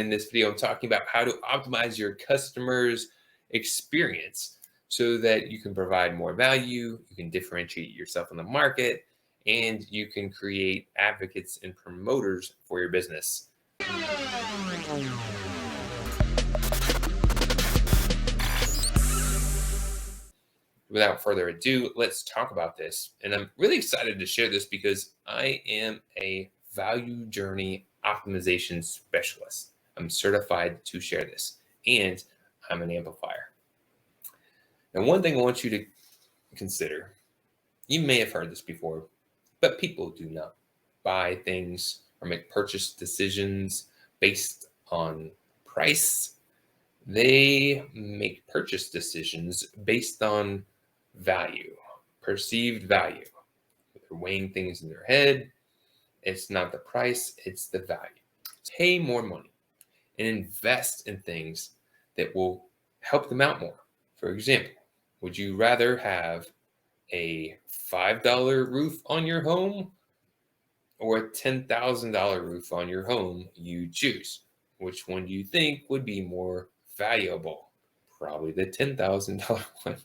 In this video, I'm talking about how to optimize your customers' experience so that you can provide more value, you can differentiate yourself in the market, and you can create advocates and promoters for your business. Without further ado, let's talk about this. And I'm really excited to share this because I am a value journey optimization specialist. I'm certified to share this, and I'm an amplifier. Now, one thing I want you to consider, you may have heard this before, but people do not buy things or make purchase decisions based on price. They make purchase decisions based on value, perceived value. They're weighing things in their head. It's not the price, it's the value. Pay more money and invest in things that will help them out more. For example, would you rather have a $5 roof on your home or a $10,000 roof on your home? You choose. Which one do you think would be more valuable? Probably the $10,000 one.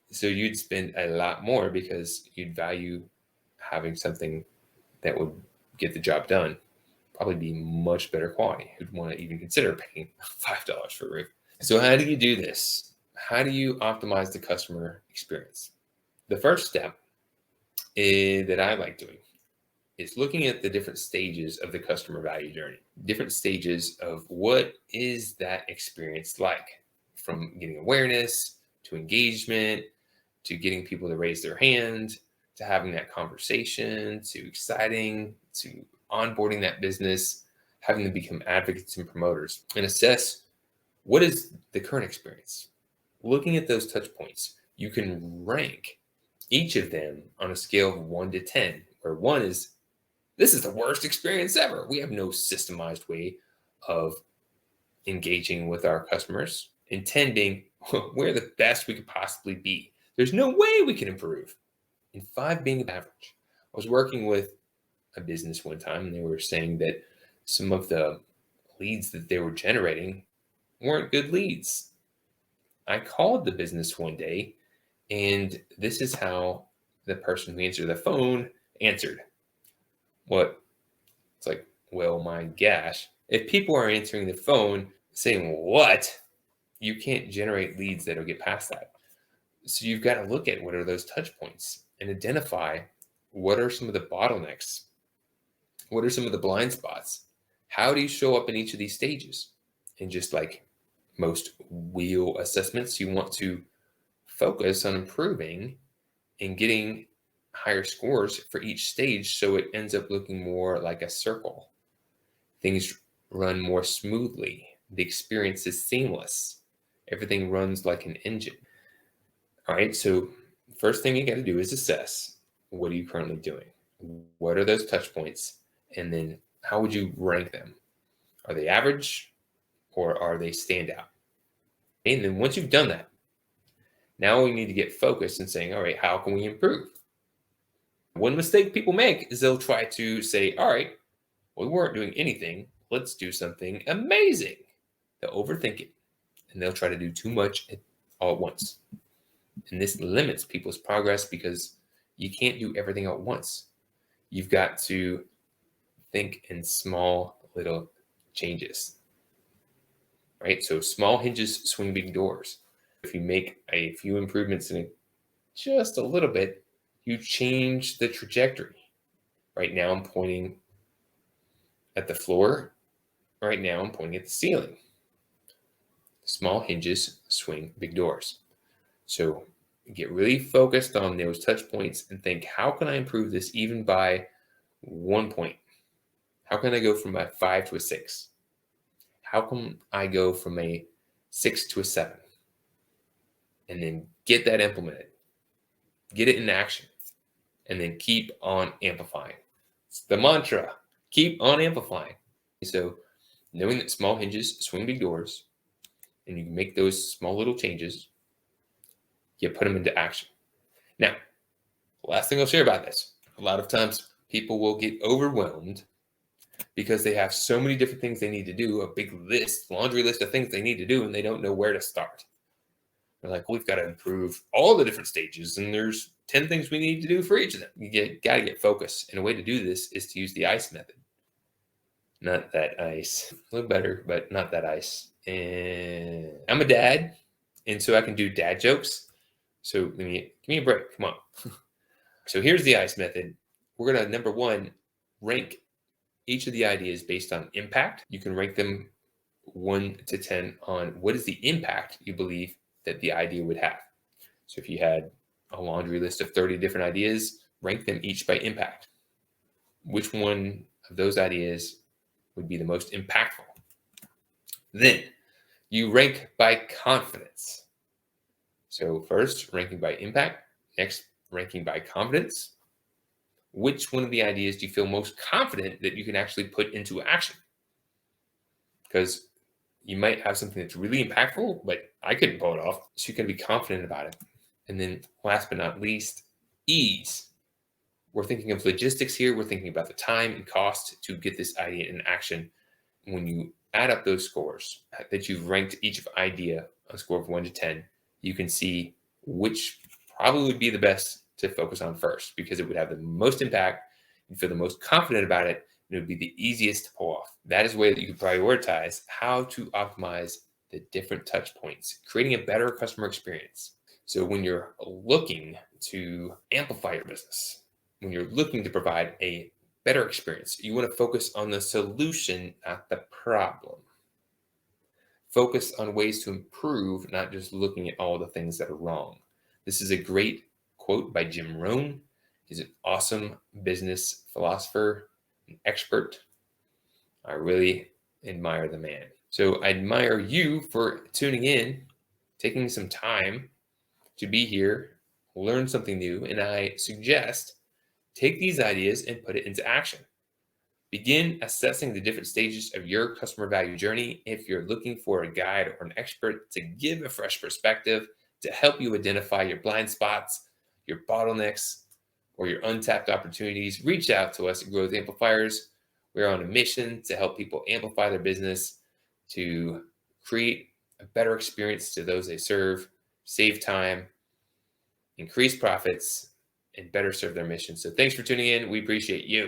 So you'd spend a lot more because you'd value having something that would get the job done, probably be much better quality. You'd want to even consider paying $5 for a roof. So how do you do this? How do you optimize the customer experience? The first step that I like doing is looking at the different stages of the customer value journey, different stages of what is that experience like, from getting awareness to engagement, to getting people to raise their hand, to having that conversation, to exciting, to onboarding that business, having them become advocates and promoters, and assess what is the current experience. Looking at those touch points, you can rank each of them on a scale of 1 to 10, where 1 is, this is the worst experience ever. We have no systemized way of engaging with our customers. And 10 being, we're the best we could possibly be. There's no way we can improve. And 5 being average. I was working with a business one time, and they were saying that some of the leads that they were generating weren't good leads. I called the business one day, and this is how the person who answered the phone answered. What? It's like, well, my gosh. If people are answering the phone saying, what? You can't generate leads that'll get past that. So you've got to look at what are those touch points and identify what are some of the bottlenecks. What are some of the blind spots? How do you show up in each of these stages? And just like most wheel assessments, you want to focus on improving and getting higher scores for each stage so it ends up looking more like a circle. Things run more smoothly. The experience is seamless. Everything runs like an engine. All right, so first thing you got to do is assess, what are you currently doing? What are those touch points? And then how would you rank them? Are they average or are they standout? And then once you've done that, now we need to get focused and saying, all right, how can we improve? One mistake people make is they'll try to say, all right, we weren't doing anything. Let's do something amazing. They'll overthink it, and they'll try to do too much all at once. And this limits people's progress because you can't do everything at once. You've got to think in small little changes, right? So small hinges swing big doors. If you make a few improvements in it just a little bit, you change the trajectory. Right now I'm pointing at the floor. Right now I'm pointing at the ceiling. Small hinges swing big doors. So get really focused on those touch points and think, how can I improve this even by 1 point? How can I go from a 5 to a 6? How can I go from a 6 to a 7? And then get that implemented. Get it in action. And then keep on amplifying. It's the mantra. Keep on amplifying. So knowing that small hinges swing big doors, and you can make those small little changes, you put them into action. Now, the last thing I'll share about this, a lot of times people will get overwhelmed because they have so many different things they need to do, a big list, laundry list of things they need to do, and they don't know where to start. They're like, well, we've got to improve all the different stages, and there's 10 things we need to do for each of them. You got to get focused. And a way to do this is to use the ICE method. Not that ice. A little better, but not that ice. And I'm a dad, and so I can do dad jokes. So give me a break. Come on. So here's the ICE method. We're going to, number one, rank each of the ideas based on impact. You can rank them 1 to 10 on what is the impact you believe that the idea would have. So if you had a laundry list of 30 different ideas, rank them each by impact. Which one of those ideas would be the most impactful? Then you rank by confidence. So first, ranking by impact. Next, ranking by confidence. Which one of the ideas do you feel most confident that you can actually put into action? Because you might have something that's really impactful, but I couldn't pull it off. So you can be confident about it. And then last but not least, ease. We're thinking of logistics here. We're thinking about the time and cost to get this idea in action. When you add up those scores that you've ranked each idea a score of 1 to 10, you can see which probably would be the best to focus on first, because it would have the most impact. You feel the most confident about it, and it would be the easiest to pull off. That is a way that you can prioritize how to optimize the different touch points, creating a better customer experience. So when you're looking to amplify your business, when you're looking to provide a better experience, you want to focus on the solution, not the problem. Focus on ways to improve, not just looking at all the things that are wrong. This is a great quote by Jim Rohn. He's an awesome business philosopher, an expert. I really admire the man. So I admire you for tuning in, taking some time to be here, learn something new, and I suggest take these ideas and put it into action. Begin assessing the different stages of your customer value journey if you're looking for a guide or an expert to give a fresh perspective to help you identify your blind spots, your bottlenecks, or your untapped opportunities. Reach out to us at Growth Amplifiers. We're on a mission to help people amplify their business, to create a better experience to those they serve, save time, increase profits, and better serve their mission. So thanks for tuning in. We appreciate you.